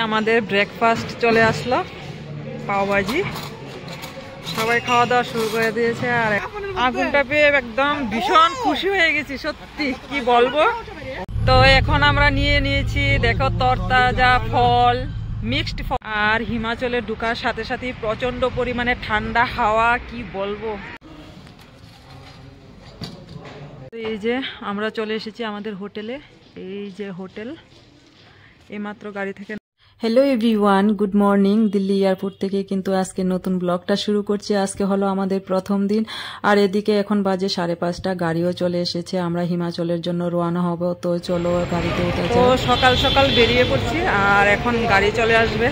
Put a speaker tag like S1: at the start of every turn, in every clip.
S1: আমাদের ব্রেকফাস্ট চলে আসলো, পাওভাজি। সবাই খাওয়া দাওয়া শুরু করে দিয়েছে আর আগুনটা পেয়ে একদম ভীষণ খুশি হয়ে গেছি, সত্যি কি বলবো। তো এখন আমরা নিয়ে নিয়েছি, দেখো, তরতাজা ফল, মিক্সড ফল। আর হিমাচলে ঢোকার সাথে সাথে প্রচন্ড পরিমাণে ঠান্ডা হাওয়া, কি বলবো। এই যে আমরা চলে এসেছি আমাদের হোটেলে, এই যে হোটেল, এইমাত্র গাড়ি থেকে। Hello everyone, good morning. Delhi airport থেকে কিন্তু আজকে নতুন ব্লগটা শুরু করছি। আজকে হলো আমাদের প্রথম দিন আর এদিকে এখন বাজে 5:30, গাড়িও চলে এসেছে। আমরা হিমাচলের জন্য রওনা হব, তো চলো গাড়িতে উঠে যাই। তো সকাল সকাল বেরিয়ে পড়ছি আর এখন গাড়ি চলে আসবে।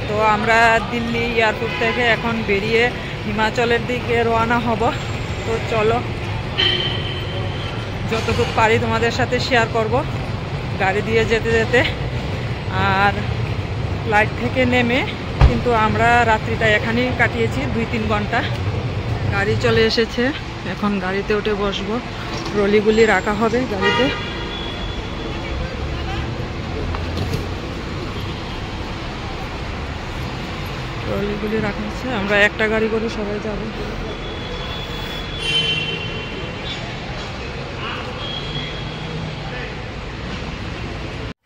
S1: তো আমরা দিল্লি এয়ারপোর্ট থেকে এখন বেরিয়ে হিমাচলের দিকে রওনা হব। তো চলো, যতটুকু পারি তোমাদের সাথে শেয়ার করব গাড়ি দিয়ে যেতে যেতে। আর ফ্লাইট থেকে নেমে কিন্তু আমরা রাত্রিটা এখানেই কাটিয়েছি, 2-3 ঘন্টা। গাড়ি চলে এসেছে, এখন গাড়িতে উঠে বসবো। ট্রলিগুলি রাখা হবে গাড়িতে। ট্রলিগুলি রাখা হচ্ছে, আমরা একটা গাড়ি করে সবাই যাব।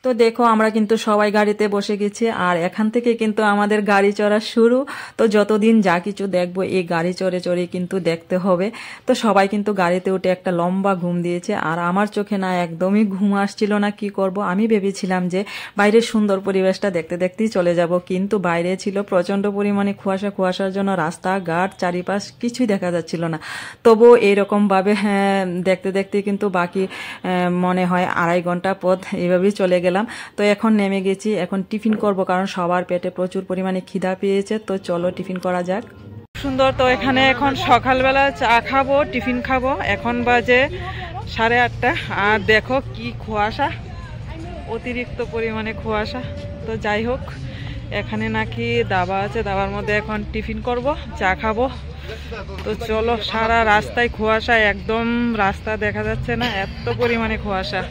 S1: তো দেখো, আমরা কিন্তু সবাই গাড়িতে বসে গেছি আর এখান থেকে কিন্তু আমাদের গাড়ি চড়া শুরু। তো যতদিন যা কিছু দেখবো এই গাড়ি চড়ে চড়ে কিন্তু দেখতে হবে। তো সবাই কিন্তু গাড়িতে উঠে একটা লম্বা ঘুম দিয়েছে আর আমার চোখে না একদমই ঘুম আসছিল না। কি করব, আমি ভেবেছিলাম যে বাইরের সুন্দর পরিবেশটা দেখতে দেখতেই চলে যাব, কিন্তু বাইরে ছিল প্রচন্ড পরিমাণে কুয়াশা। কুয়াশার জন্য রাস্তাঘাট চারিপাশ কিছুই দেখা যাচ্ছিল না। তবুও এইরকম ভাবে দেখতে দেখতে কিন্তু বাকি মনে হয় 2.5 ঘন্টা পথ এইভাবেই চলে গেলাম। তো এখন নেমে গেছি, এখন টিফিন করব, কারণ সবার পেটে প্রচুর পরিমাণে খিদা পেয়েছে। তো চলো টিফিন করা যাক। সুন্দর। তো এখানে এখন সকালবেলা চা খাবো, টিফিন খাবো। এখন বাজে 8:30 আর দেখো কি কুয়াশা, অতিরিক্ত পরিমাণে কুয়াশা। তো যাই হোক, এখানে নাকি দাবা আছে, দাবার মধ্যে এখন টিফিন করব, চা খাবো। তো চলো, সারা রাস্তায় কুয়াশা, একদম রাস্তা দেখা যাচ্ছে না, এত পরিমাণে কুয়াশা।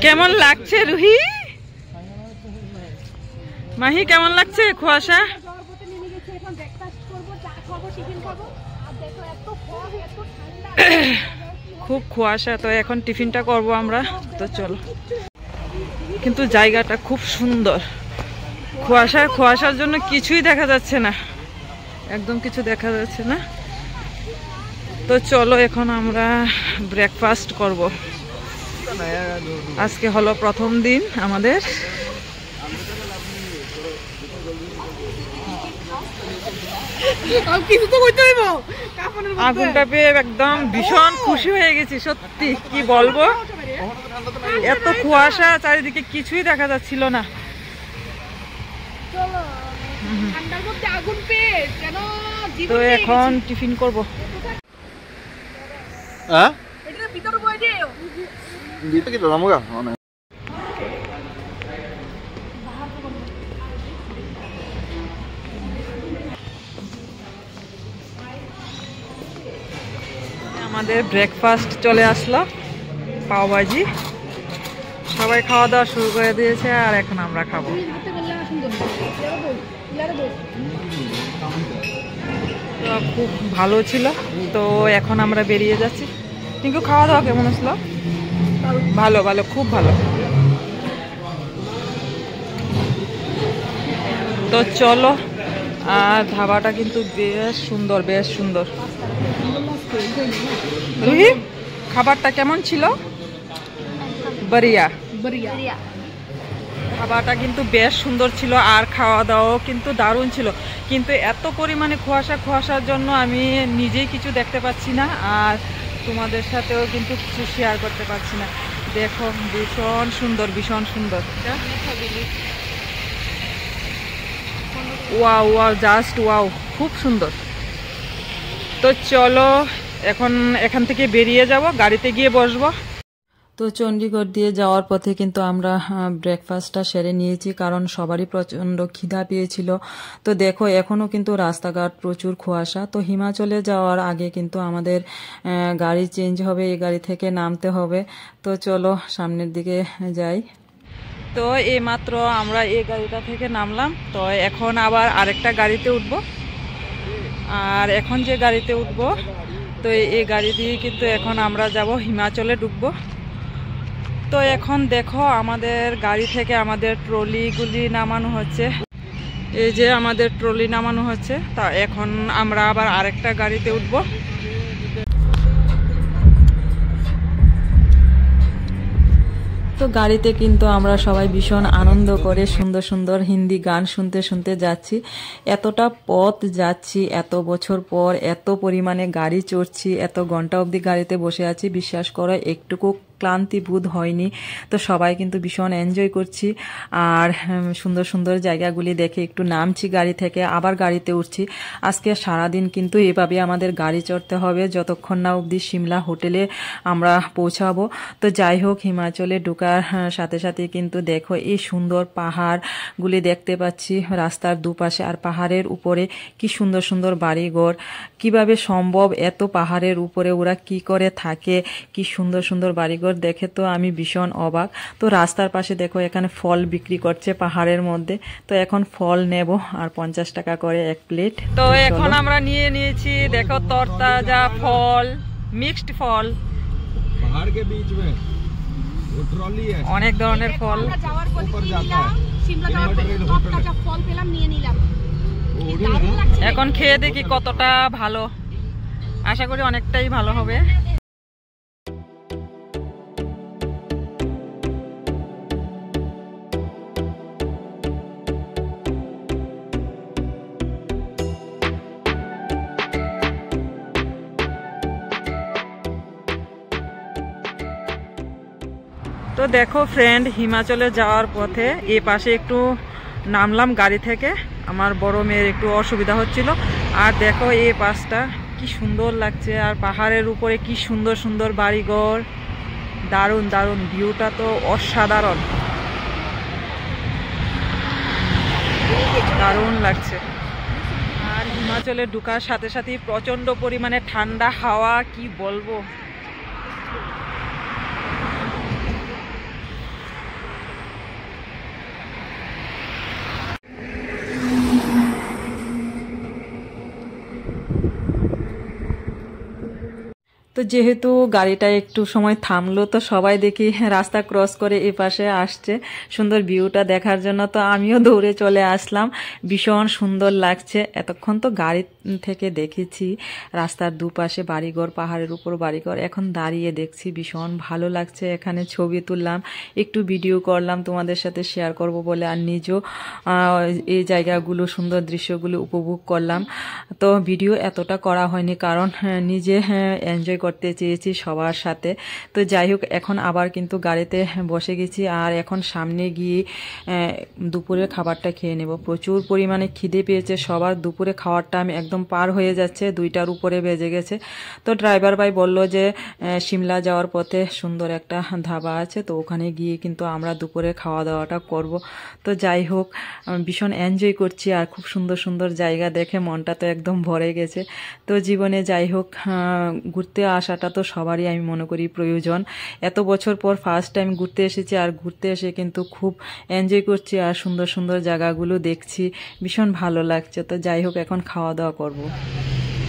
S1: কেমন লাগছে রুহি, মাহি, কেমন লাগছে কুয়াশা? খুব কুয়াশা। তো এখন টিফিনটা করব আমরা। তো চলো, কিন্তু জায়গাটা খুব সুন্দর। কুয়াশার জন্য কিছুই দেখা যাচ্ছে না, একদম কিছু দেখা যাচ্ছে না। তো চলো এখন আমরা ব্রেকফাস্ট করব। আজকে হলো প্রথম দিন আমাদের। আগুনটা পেয়ে একদম ভীষণ খুশি হয়ে গেছি, সত্যি কি বলবো। এত কুয়াশা, চারিদিকে কিছুই দেখা যাচ্ছিল না। তো এখন টিফিন করব। আমাদের ব্রেকফাস্ট চলে আসলো, পাওভাজি। সবাই খাওয়া দাওয়া শুরু করে দিয়েছে আর এখন আমরা খাবো। খুব ভালো ছিল। তো এখন আমরা বেরিয়ে যাচ্ছি। কিন্তু খাওয়া দাওয়া কেমন আসলো? ভালো ভালো, খুব ভালো। তো চলো, আর ধাবাটা কিন্তু বেশ সুন্দর, বেশ সুন্দর। রুহি, খাবারটা কেমন ছিল? বড়িয়া। খাবারটা কিন্তু বেশ সুন্দর ছিল আর খাওয়া দাওয়াও কিন্তু দারুণ ছিল। কিন্তু এত পরিমাণে কুয়াশার জন্য আমি নিজেই কিছু দেখতে পাচ্ছি না আর তোমাদের সাথেও কিন্তু কিছু শেয়ার করতে পারছি না। দেখো, ভীষণ সুন্দর, ভীষণ সুন্দর। ওয়াও ওয়াও, জাস্ট ওয়াও, খুব সুন্দর। তো চলো এখন এখান থেকে বেরিয়ে যাব, গাড়িতে গিয়ে বসবো। তো চণ্ডীগড় দিয়ে যাওয়ার পথে কিন্তু আমরা ব্রেকফাস্টটা সেরে নিয়েছি, কারণ সবারই প্রচণ্ড খিদা পেয়েছিল। তো দেখো এখনও কিন্তু রাস্তাঘাট প্রচুর কুয়াশা। তো হিমাচলে যাওয়ার আগে কিন্তু আমাদের গাড়ি চেঞ্জ হবে, এই গাড়ি থেকে নামতে হবে। তো চলো সামনের দিকে যাই। তো এই মাত্র আমরা এই গাড়িটা থেকে নামলাম, তো এখন আবার আরেকটা গাড়িতে উঠবো। আর এখন যে গাড়িতে উঠবো, তো এই গাড়ি দিয়ে কিন্তু এখন আমরা যাব হিমাচলে ঢুকবো। তো এখন দেখো আমাদের গাড়ি থেকে আমাদের ট্রলিগুলি নামানো হচ্ছে, এই যে আমাদের ট্রলি নামানো হচ্ছে। তা এখন আমরা আবার আরেকটা গাড়িতে উঠবো। তো গাড়িতে কিন্তু আমরা সবাই ভীষণ আনন্দ করে সুন্দর সুন্দর হিন্দি গান শুনতে শুনতে যাচ্ছি। এতটা পথ যাচ্ছি, এত বছর পর এত পরিমাণে গাড়ি চড়ছি, এত ঘন্টা অবধি গাড়িতে বসে আছি, বিশ্বাস করো একটুকু ক্লান্তি বোধ হয়নি। তো সবাই কিন্তু ভীষণ এনজয় করছি, আর সুন্দর সুন্দর জায়গাগুলি দেখে একটু নামছি গাড়ি থেকে, আবার গাড়িতে উঠছি। আজকে সারাদিন কিন্তু এভাবে আমাদের গাড়ি চড়তে হবে যতক্ষণ না অবধি সিমলা হোটেলে আমরা পৌঁছাবো। তো যাই হোক, হিমাচলে ঢোকার সাথে সাথে কিন্তু দেখো এই সুন্দর পাহাড়গুলি দেখতে পাচ্ছি রাস্তার দুপাশে, আর পাহাড়ের উপরে কি সুন্দর সুন্দর বাড়িঘর। কিভাবে সম্ভব এত পাহাড়ের উপরে ওরা কি করে থাকে, কি সুন্দর সুন্দর বাড়িঘর দেখে তো আমি ভীষণ অবাক। তো রাস্তার পাশে দেখো এখানে ফল বিক্রি করছে পাহাড়ের মধ্যে। তো এখন ফল নেব, আর 50 টাকা করে এক প্লেট। তো এখন আমরা নিয়ে নিয়েছি দেখো তরতাজা ফল, মিক্সড ফল,
S2: পাহাড় के बीच में वो ट्रॉली है,
S1: অনেক ধরনের ফল।
S2: ऊपर जाता है शिमला जाওয়ার পথে তরতাজা ফল পেলাম, নিয়ে নিলাম।
S1: এখন খেয়ে দেখি কতটা ভালো, আশা করি অনেকটাই ভালো হবে। তো দেখো ফ্রেন্ড, হিমাচলে যাওয়ার পথে এই পাশে একটু নামলাম গাড়ি থেকে, আমার বড় মেয়ের একটু অসুবিধা হচ্ছিল। আর দেখো এই পাশটা কি সুন্দর লাগছে, আর পাহাড়ের উপরে কি সুন্দর সুন্দর বাড়িঘর, দারুণ দারুণ ভিউটা তো অসাধারণ, দারুণ লাগছে। আর হিমাচলে ঢোকার সাথে সাথে প্রচন্ড পরিমাণে ঠান্ডা হাওয়া, কি বলবো। তো যেহেতু গাড়িটা একটু সময় থামলো, তো সবাই দেখি রাস্তা ক্রস করে এই পাশে আসছে সুন্দর ভিউটা দেখার জন্য। তো আমিও দৌড়ে চলে আসলাম, ভীষণ সুন্দর লাগছে। এতক্ষণ তো গাড়ি থেকে দেখেছি রাস্তার দুপাশে বাড়িঘর, পাহাড়ের উপর বাড়িঘর, এখন দাঁড়িয়ে দেখছি ভীষণ ভালো লাগছে। এখানে ছবি তুললাম, একটু ভিডিও করলাম তোমাদের সাথে শেয়ার করব বলে, আর নিজেও এই জায়গাগুলো সুন্দর দৃশ্যগুলো উপভোগ করলাম। তো ভিডিও এতটা করা হয়নি, কারণ নিজে এনজয় করতে চেয়েছি সবার সাথে। তো যাই হোক, এখন আবার কিন্তু গাড়িতে বসে গেছি, আর এখন সামনে গিয়ে দুপুরের খাবারটা খেয়ে নেব। প্রচুর পরিমাণে খিদে পেয়েছে সবার, দুপুরে খাওয়ার টাইম একদম পার হয়ে যাচ্ছে, 2টার উপরে বেজে গেছে। তো ড্রাইভার ভাই বলল যে সিমলা যাওয়ার পথে সুন্দর একটা ধাবা আছে, তো ওখানে গিয়ে কিন্তু আমরা দুপুরে খাওয়া দাওয়াটা করব। তো যাই হোক, ভীষণ এনজয় করছি, আর খুব সুন্দর সুন্দর জায়গা দেখে মনটা তো একদম ভরে গেছে। তো জীবনে যাই হোক, ঘুরতে আসাটা তো সবারই আমি মনে করি প্রয়োজন। এত বছর পর ফার্স্ট টাইম ঘুরতে এসেছি, আর ঘুরতে এসে কিন্তু খুব এনজয় করছি, আর সুন্দর সুন্দর জায়গাগুলো দেখছি, ভীষণ ভালো লাগছে। তো যাই হোক, এখন খাওয়া দাওয়া করব।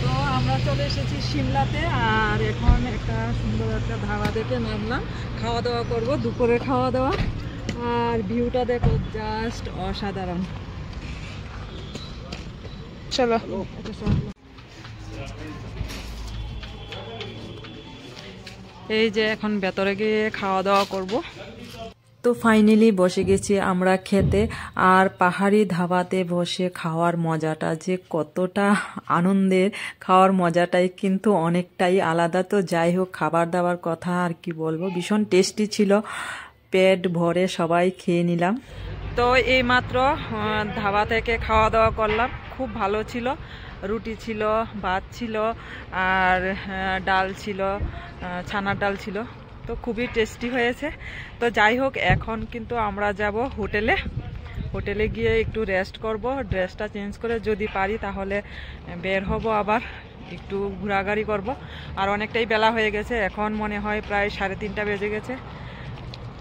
S1: তো আমরা চলে এসেছি সিমলাতে, আর এখন একটা সুন্দর একটা ধাবা দেখে নামলাম, খাওয়া দাওয়া করব, দুপুরে খাওয়া দাওয়া। আর ভিউটা দেখো জাস্ট অসাধারণ। চলো এই যে এখন ভেতরে গিয়ে খাওয়া দাওয়া করব। তো ফাইনালি বসে গেছি আমরা খেতে, আর পাহাড়ি ধাবাতে বসে খাওয়ার মজাটা যে কতটা আনন্দের, খাওয়ার মজাটাই কিন্তু অনেকটাই আলাদা। তো যাই হোক, খাবার দাবার কথা আর কি বলবো, ভীষণ টেস্টি ছিল, পেট ভরে সবাই খেয়ে নিলাম। তো এই মাত্র ধাবা থেকে খাওয়া দাওয়া করলাম, খুব ভালো ছিল। রুটি ছিল, ভাত ছিল, আর ডাল ছিল, ছানার ডাল ছিল। তো তো খুবই টেস্টি হয়েছে। তো যাই হোক, এখন কিন্তু আমরা যাব হোটেলে। হোটেলে গিয়ে একটু রেস্ট করব, ড্রেসটা চেঞ্জ করে যদি পারি তাহলে বের হব, আবার একটু ঘোরাঘুরি করব। আর অনেকটাই বেলা হয়ে গেছে, এখন মনে হয় প্রায় 3:30 বেজে গেছে।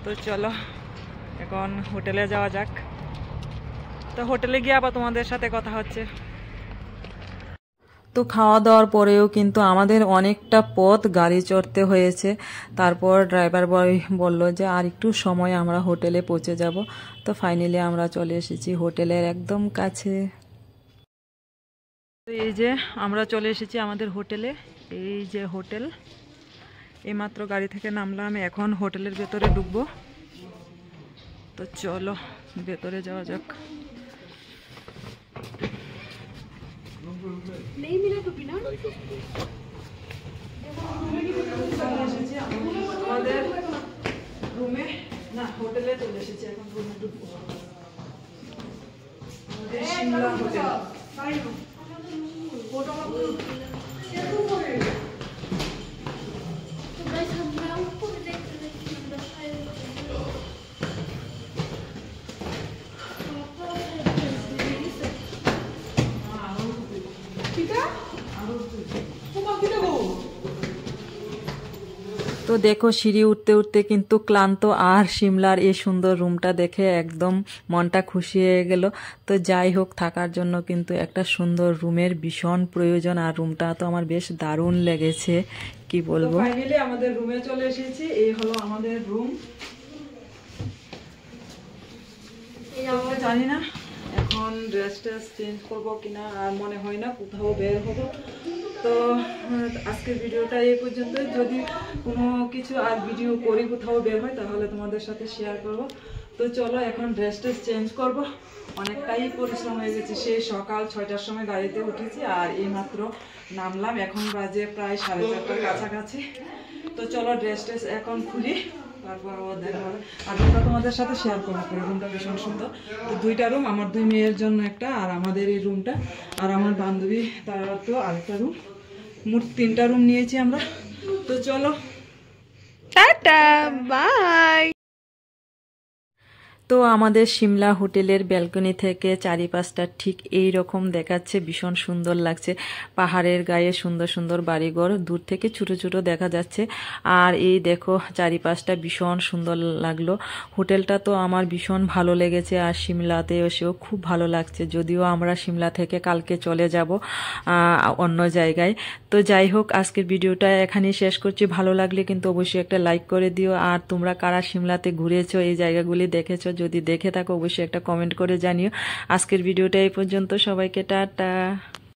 S1: তো চলো এখন হোটেলে যাওয়া যাক। তো হোটেলে গিয়ে আবার তোমাদের সাথে কথা হচ্ছে। তো খাওয়া দাওয়ার পরেও কিন্তু আমাদের অনেকটা পথ গাড়ি চড়তে হয়েছে। তারপর ড্রাইভার বয় বলল যে আর একটু সময় আমরা হোটেলে পৌঁছে যাব। তো ফাইনালি আমরা চলে এসেছি হোটেলের একদম কাছে। এই যে আমরা চলে এসেছি আমাদের হোটেলে। এই যে হোটেল, এইমাত্র গাড়ি থেকে নামলাম, এখন হোটেলের ভেতরে ঢুকবো। তো চলো ভেতরে যাওয়া যাক।
S2: नहीं मिला टोपी ना
S1: আমাদের রুমে না, হোটেলে চলে এসেছি, এখন রুমে ঢুকবো। সিমলা হোটেল। তো দেখো সিঁড়ি উঠতে উঠতে কিন্তু ক্লান্ত, আর সিমলার এই সুন্দর রুমটা দেখে একদম মনটা খুশি হয়ে গেল। তো যাই হোক, থাকার জন্য কিন্তু একটা সুন্দর রুমের ভীষণ প্রয়োজন, আর রুমটা তো আমার বেশ দারুণ লেগেছে, কি বলবো। ফাইনালি আমাদের রুমে চলে এসেছি, এই হলো আমাদের রুম। জানি না এখন ড্রেস চেঞ্জ করবো কিনা, আর মনে হয় না কোথাও বের হবো। তো আজকের ভিডিওটা এই পর্যন্ত। যদি কোনো কিছু আর ভিডিও করি কোথাও বের হয় তাহলে তোমাদের সাথে শেয়ার করব। তো চলো এখন ড্রেসটা চেঞ্জ করব, অনেকটাই পরিশ্রম হয়ে গেছে। সেই সকাল 6টার সময় গাড়িতে উঠেছি আর এইমাত্র নামলাম, এখন বাজে প্রায় 4:30 কাছাকাছি। তো চলো ড্রেসটা এখন খুলি, তারপর দেখা হবে। আর রুমটা তোমাদের সাথে শেয়ার করবো। রুমটা ভীষণ সুন্দর। তো 2টা রুম, আমার 2 মেয়ের জন্য একটা, আর আমাদের এই রুমটা, আর আমার বান্ধবী তার তো আরেকটা রুম। মোট 3টা রুম নিয়েছি আমরা। তো চলো
S2: टाटा बाय।
S1: তো আমাদের সিমলা হোটেলের ব্যালকনি থেকে চারিপাশটা ঠিক এই রকম দেখাচ্ছে, ভীষণ সুন্দর লাগছে। পাহাড়ের গায়ে সুন্দর সুন্দর বাড়িঘর দূর থেকে ছোট ছোট দেখা যাচ্ছে। আর এই দেখো চারিপাশটা ভীষণ সুন্দর লাগলো। হোটেলটা তো আমার ভীষণ ভালো লেগেছে, আর সিমলাতে এসেও খুব ভালো লাগছে। যদিও আমরা সিমলা থেকে কালকে চলে যাব অন্য জায়গায়। তো যাই হোক, আজকের ভিডিওটা এখানেই শেষ করছি। ভালো লাগলে কিন্তু অবশ্যই একটা লাইক করে দিও। আর তোমরা কারা সিমলাতে ঘুরেছো, এই জায়গাগুলি দেখেছো, যদি দেখে থাকো অবশ্যই একটা কমেন্ট করে জানিও। আজকের ভিডিওটা এই পর্যন্ত, সবাইকে টাটা।